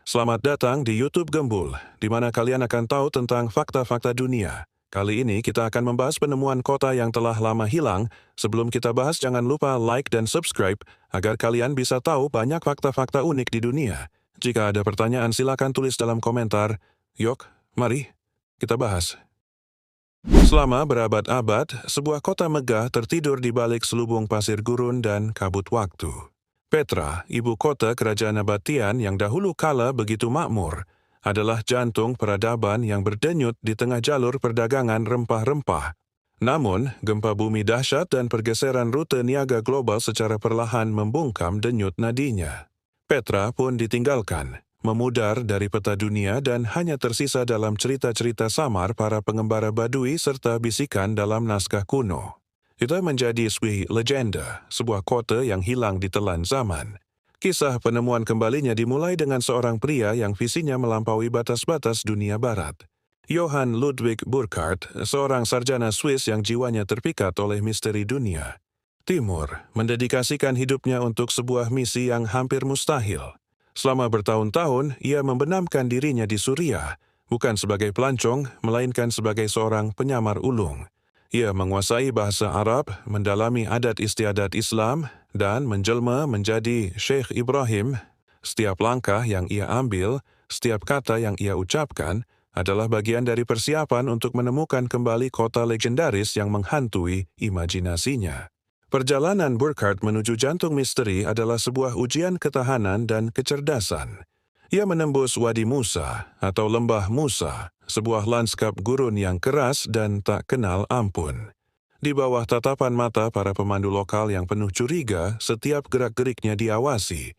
Selamat datang di YouTube Gembul, di mana kalian akan tahu tentang fakta-fakta dunia. Kali ini kita akan membahas penemuan kota yang telah lama hilang. Sebelum kita bahas, jangan lupa like dan subscribe agar kalian bisa tahu banyak fakta-fakta unik di dunia. Jika ada pertanyaan, silakan tulis dalam komentar. Yuk, mari kita bahas. Selama berabad-abad, sebuah kota megah tertidur di balik selubung pasir gurun dan kabut waktu. Petra, ibu kota kerajaan Nabatean yang dahulu kala begitu makmur, adalah jantung peradaban yang berdenyut di tengah jalur perdagangan rempah-rempah. Namun, gempa bumi dahsyat dan pergeseran rute niaga global secara perlahan membungkam denyut nadinya. Petra pun ditinggalkan, memudar dari peta dunia dan hanya tersisa dalam cerita-cerita samar para pengembara Badui serta bisikan dalam naskah kuno. Itu menjadi sebuah legenda, sebuah kota yang hilang di telan zaman. Kisah penemuan kembalinya dimulai dengan seorang pria yang visinya melampaui batas-batas dunia barat. Johann Ludwig Burckhardt, seorang sarjana Swiss yang jiwanya terpikat oleh misteri dunia Timur, mendedikasikan hidupnya untuk sebuah misi yang hampir mustahil. Selama bertahun-tahun, ia membenamkan dirinya di Suriah, bukan sebagai pelancong, melainkan sebagai seorang penyamar ulung. Ia menguasai bahasa Arab, mendalami adat istiadat Islam, dan menjelma menjadi Syekh Ibrahim. Setiap langkah yang ia ambil, setiap kata yang ia ucapkan, adalah bagian dari persiapan untuk menemukan kembali kota legendaris yang menghantui imajinasinya. Perjalanan Burckhardt menuju jantung misteri adalah sebuah ujian ketahanan dan kecerdasan. Ia menembus Wadi Musa atau Lembah Musa, sebuah lanskap gurun yang keras dan tak kenal ampun. Di bawah tatapan mata para pemandu lokal yang penuh curiga, setiap gerak-geriknya diawasi.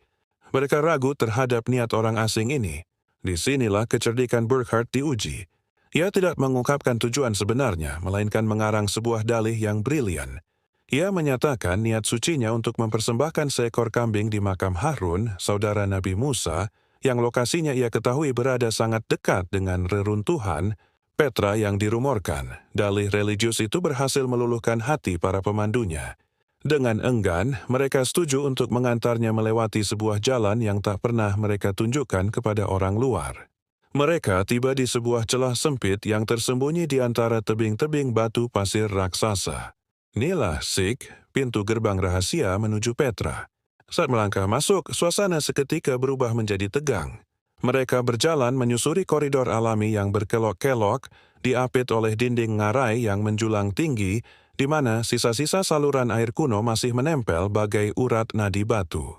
Mereka ragu terhadap niat orang asing ini. Disinilah kecerdikan Burckhardt diuji. Ia tidak mengungkapkan tujuan sebenarnya, melainkan mengarang sebuah dalih yang brilian. Ia menyatakan niat sucinya untuk mempersembahkan seekor kambing di makam Harun, saudara Nabi Musa, yang lokasinya ia ketahui berada sangat dekat dengan reruntuhan Petra yang dirumorkan. Dalih religius itu berhasil meluluhkan hati para pemandunya. Dengan enggan, mereka setuju untuk mengantarnya melewati sebuah jalan yang tak pernah mereka tunjukkan kepada orang luar. Mereka tiba di sebuah celah sempit yang tersembunyi di antara tebing-tebing batu pasir raksasa. Inilah Sik, pintu gerbang rahasia menuju Petra. Saat melangkah masuk, suasana seketika berubah menjadi tegang. Mereka berjalan menyusuri koridor alami yang berkelok-kelok, diapit oleh dinding ngarai yang menjulang tinggi, di mana sisa-sisa saluran air kuno masih menempel bagai urat nadi batu.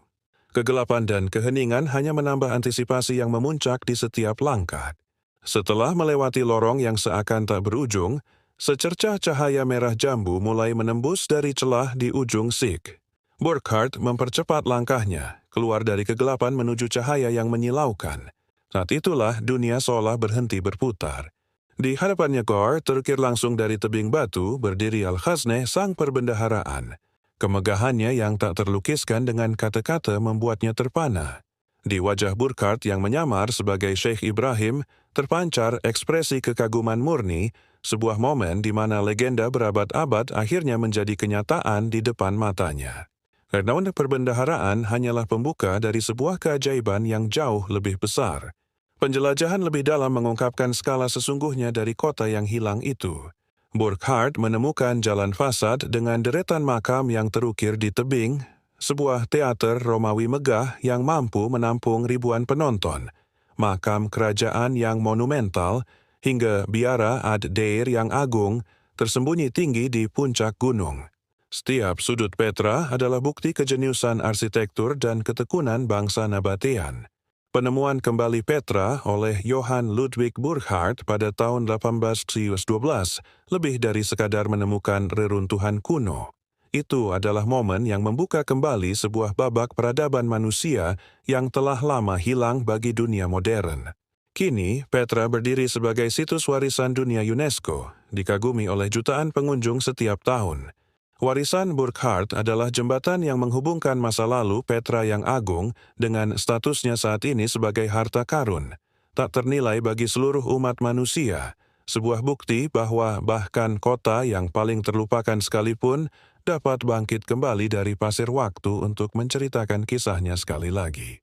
Kegelapan dan keheningan hanya menambah antisipasi yang memuncak di setiap langkah. Setelah melewati lorong yang seakan tak berujung, secercah cahaya merah jambu mulai menembus dari celah di ujung Sik. Burckhardt mempercepat langkahnya, keluar dari kegelapan menuju cahaya yang menyilaukan. Saat itulah dunia seolah berhenti berputar. Di hadapannya Gor, terukir langsung dari tebing batu, berdiri Al-Khazneh, sang perbendaharaan. Kemegahannya yang tak terlukiskan dengan kata-kata membuatnya terpana. Di wajah Burckhardt yang menyamar sebagai Syekh Ibrahim, terpancar ekspresi kekaguman murni, sebuah momen di mana legenda berabad-abad akhirnya menjadi kenyataan di depan matanya. Karena perbendaharaan hanyalah pembuka dari sebuah keajaiban yang jauh lebih besar. Penjelajahan lebih dalam mengungkapkan skala sesungguhnya dari kota yang hilang itu. Burckhardt menemukan jalan fasad dengan deretan makam yang terukir di tebing, sebuah teater Romawi megah yang mampu menampung ribuan penonton, makam kerajaan yang monumental, hingga biara ad-Deir yang agung tersembunyi tinggi di puncak gunung. Setiap sudut Petra adalah bukti kejeniusan arsitektur dan ketekunan bangsa Nabatean. Penemuan kembali Petra oleh Johann Ludwig Burckhardt pada tahun 1812 lebih dari sekadar menemukan reruntuhan kuno. Itu adalah momen yang membuka kembali sebuah babak peradaban manusia yang telah lama hilang bagi dunia modern. Kini, Petra berdiri sebagai situs warisan dunia UNESCO, dikagumi oleh jutaan pengunjung setiap tahun. Warisan Burckhardt adalah jembatan yang menghubungkan masa lalu Petra yang agung dengan statusnya saat ini sebagai harta karun, tak ternilai bagi seluruh umat manusia, sebuah bukti bahwa bahkan kota yang paling terlupakan sekalipun dapat bangkit kembali dari pasir waktu untuk menceritakan kisahnya sekali lagi.